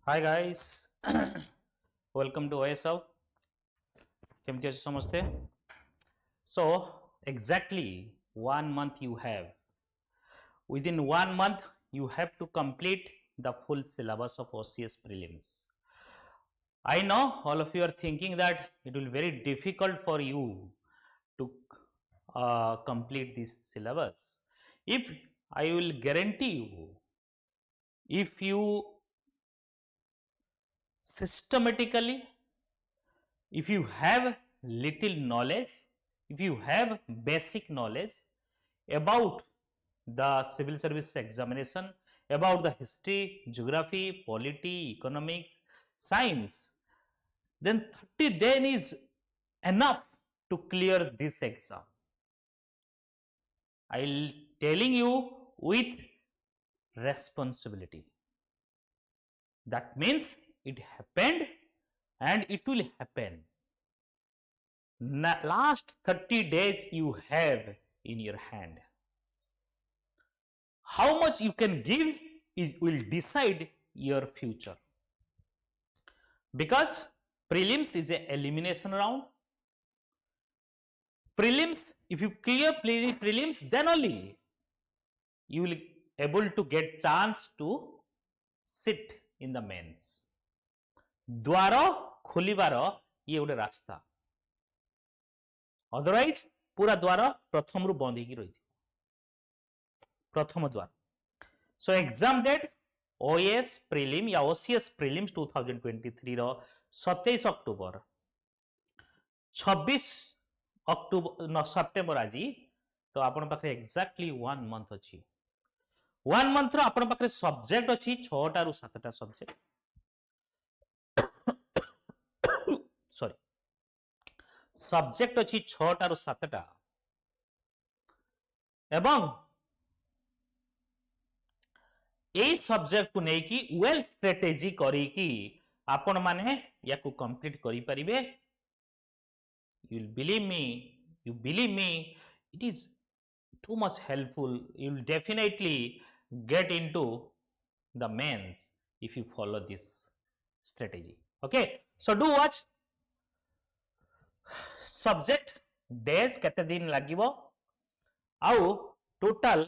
Hi guys, welcome to OAS Hub. केमती अच्छे समझते So exactly 1 month you have. Within 1 month you have to complete the full syllabus of OCS prelims. I know all of you are thinking that it will be very difficult for you to complete this syllabus. If I will guarantee you, if you systematically, if you have little knowledge, if you have basic knowledge about the civil service examination, about the history, geography, polity, economics, science, then 30 days is enough to clear this exam. I'll telling you with responsibility. That means it happened and it will happen. Last 30 days you have in your hand. How much you can give will decide your future. Because prelims is an elimination round. Prelims, if you clear prelims, then only you will able to get chance to sit in the mains. द्वार खोलिबार ये गोटे रास्ता. Otherwise पूरा द्वार प्रथम रु बंद होगी रही प्रथम द्वार. So exam date OS prelim या ओसीएस प्रिलिम्स 2023 रो 27 अक्टोबर 26 अक्टोबर सेप्टेम्बर आज तो आपण पाखे एक्जाक्टली 1 मंथ अछि. 1 मंथ रो आपण पाखे सब्जेक्ट अछि 6 टा रु 7 टा सब्जेक्ट. सॉरी सब्जेक्ट अछि 6 टा रु 7 टा एवं ए सब्जेक्ट को नहीं कि वेल स्ट्रेटेजी करी कि आपण माने या को कंप्लीट करि परिबे. You will believe me, it is too much helpful. You will definitely get into the mains if you follow this strategy. Okay, so do watch. Subject days kete din lagibo au total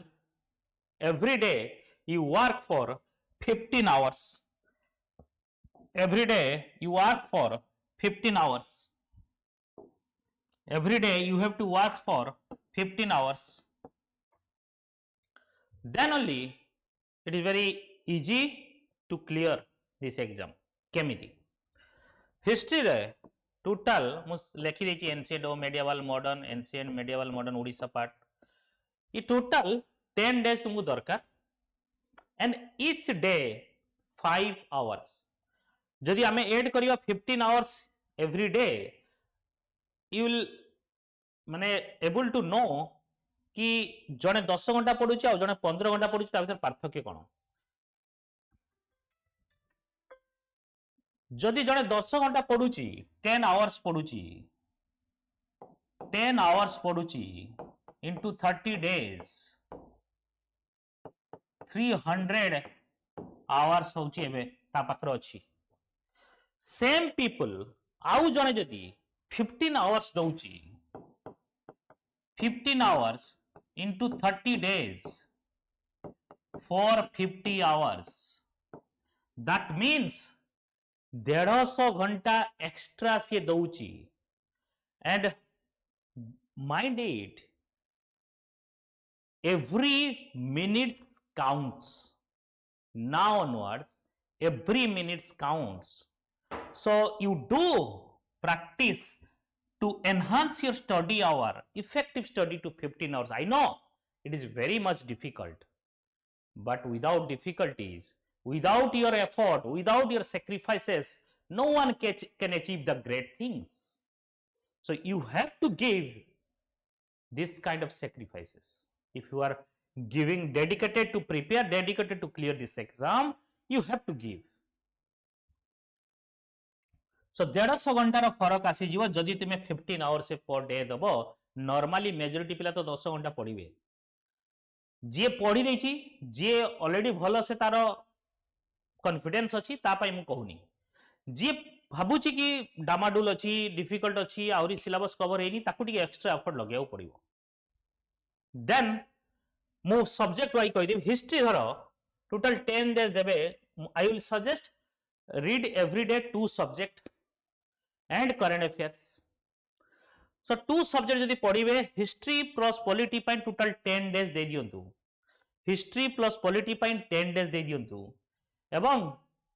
every day you work for 15 hours. Every day you work for 15 hours. Every day you have to work for 15 hours. Then only it is very easy to clear this exam. Kemiti history रे total मुस लेखि देछि ancient medieval modern ancient medieval modern Odisha part. ये total 10 days तुमको दरकार and each day 5 hours. जदि आमे add करिवा 15 hours every day, you will माने एबल टू नो कि जने 10 घंटा पढुछि आ जने 15 घंटा पढुछि ता भीतर पार्थक्य कोन. जदि जने 10 घंटा पढुछि 10 hours पढुछि 10 hours पढुछि into 30 days 300 hours होछि एबे ता पाखर अछि. सेम पीपल आउ जने जदि 15 hours दउछि 15 hours into 30 days for 50 hours. That means 150 घंटा एक्स्ट्रा से दउछि. And mind it, every minute counts. Now onwards every minute counts. So you do practice to enhance your study hour, effective study to 15 hours. I know it is very much difficult, but without difficulties, without your effort, without your sacrifices, no one can achieve the great things. So you have to give this kind of sacrifices. If you are giving dedicated to prepare, dedicated to clear this exam, you have to give. So 150 घंटार फरक आसी जीव जदि तुमे 15 hours per day दबो. Normally majority पिला तो 10 घंटा पढिबे. जे पढि देछि जे ऑलरेडी भलो से तार कॉन्फिडेंस अछि ता पई मु कहूनी जी भाबुची कि डामाडुल अछि डिफिकल्ट अछि आउरी सिलेबस कवर हेनी ताकू टिके एक्स्ट्रा एफर्ट लगाउ पड़िबो देन मु सब्जेक्ट वाइ कहि देब हिस्ट्री धर टोटल 10 डेज देबे I will suggest read every day 2 subject and current affairs so 2 subject जदि पढ़िबे हिस्ट्री प्लस पॉलिटी पई टोटल 10 डेज दे दियंतु हिस्ट्री प्लस पॉलिटी पई 10 डेज दे दियंतु एवं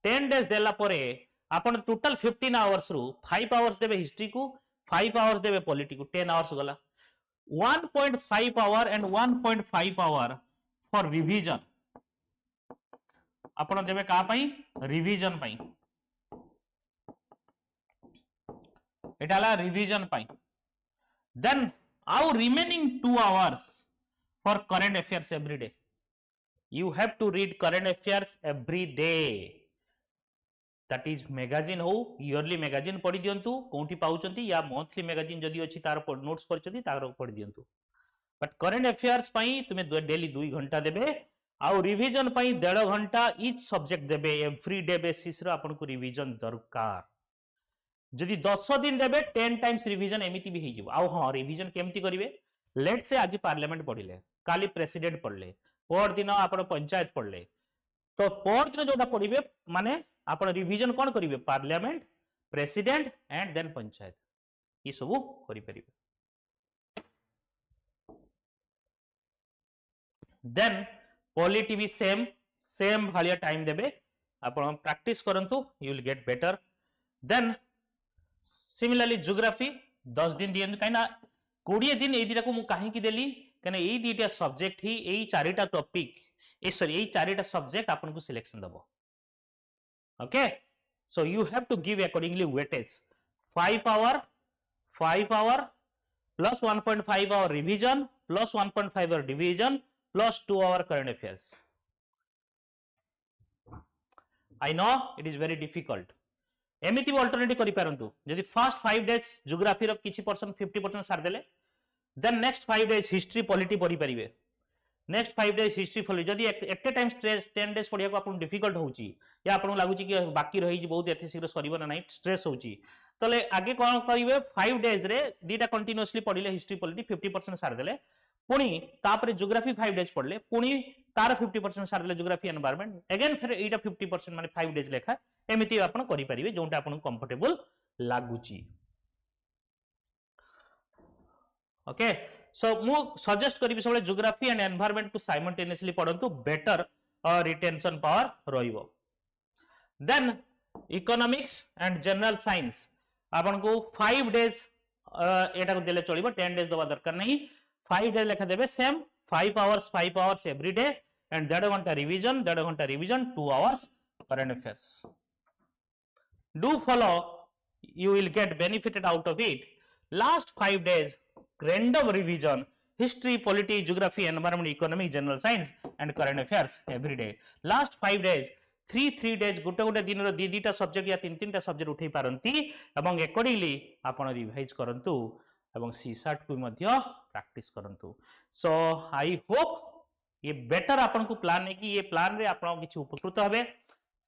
10 डेज देला परे आपण टोटल 15 आवर्स रु 5 आवर्स देबे हिस्ट्री को 5 आवर्स देबे पॉलिटी को 10 आवर्स गला 1.5 our and 1.5 hour for revision आपण देबे का पई रिवीजन पई एटाला रिवीजन पई देन आउ remaining 2 hours for current affairs every day you have to read current affairs every day that is magazine हो yearly magazine पढ़ी दियंतु कोंठी पाउचंती या monthly magazine जदी अछि तार नोट्स करचंती तार पढ़ी दियंतु बट करंट अफेयर्स पई तुमे डेली 2 घंटा देबे आउ रिवीजन पई 1.5 घंटा ईच सब्जेक्ट देबे एवरी डे बेसिस रो आपन को रिवीजन दरकार जदी 10 दिन देबे 10 टाइम्स रिवीजन एमिति भी हेजिवो आउ हां रिवीजन केमति करिवे लेट्स से आज पार्लियामेंट पढ़िले काली प्रेसिडेंट पढ़ले पर दिन आपण पंचायत पढ़ले तो पर दिन जोटा पढ़िबे माने आपण रिवीजन कोन करिवे parliament president and then panchayat ई सब करि परिबे देन पॉलिटी भी सेम भालिया टाइम देबे आपण प्रैक्टिस करंतु you will get better then similarly geography 10 दिन दियन काइना 20 दिन ए दिटा को मु काहे की देली कने ए दीटा सब्जेक्ट ही ए चारिटा टॉपिक ए सॉरी ए चारिटा सब्जेक्ट आपन को सिलेक्शन दबो okay so you have to give accordingly weightage 5 hour plus 1.5 hour revision plus 1.5 hour division plus 2 hour current affairs I know it is very difficult एमिति भी अल्टरनेटिव करि पारंतु यदि first 5 days geography रो किछि percent 50% सार देले then next 5 days history polity पढ़ी पारिबे next 5 days history polity जदी एट टाइम स्ट्रेस 10 डेज पढ़िया को आपन डिफिकल्ट होउची या आपन लागुची कि बाकी रही जी बहुत एते शीघ्र सरीबो ना नाही स्ट्रेस होउची तले आगे कोन करिवे 5 डेज रे दीटा कंटीन्यूअसली पढ़िले हिस्ट्री पॉलिटी 50% सार देले पुणी तापरे ज्योग्राफी 5 डेज पढ़ले पुणी तार 50% सार देले ज्योग्राफी एनवायरनमेंट अगेन फिर एटा 50% माने 5 डेज लेखा एमिति आपन करि परिबे जोंटा आपन कंफर्टेबल लागुची ओके सो मु सजेस्ट करिबि सबले ज्योग्राफी एंड एनवायरनमेंट को साइमल्टेनियसली पढंतु बेटर रिटेंशन पावर रहिबो then economics and general science आपन को 5 डेज एटा को देले चलिबो 10 डेज दबा दरकार नहीं 5 डेज लेखा देबे same 5 hours every day and 1.5 घंटा revision 2 hours current affairs do follow you will get benefited out of it last 5 days random revision history polity geography environment economic general science and current affairs every day last 5 days 3 days गोटे दिन रो दीटा subject या तीन subject उठै पारंती एवं accordingly आपण revise करंतु एवं सीसाट को मध्य प्रैक्टिस करंतु सो आई होप ये बेटर आपण को प्लान है कि ये प्लान रे आपण किछि उपकृत होबे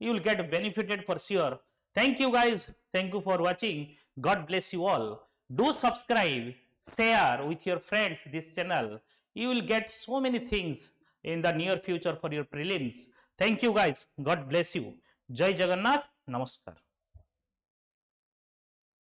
you will get benefited for sure thank you guys thank you for watching god bless you all do subscribe share with your friends this channel you will get so many things in the near future for your prelims thank you guys god bless you jai jagannath namaskar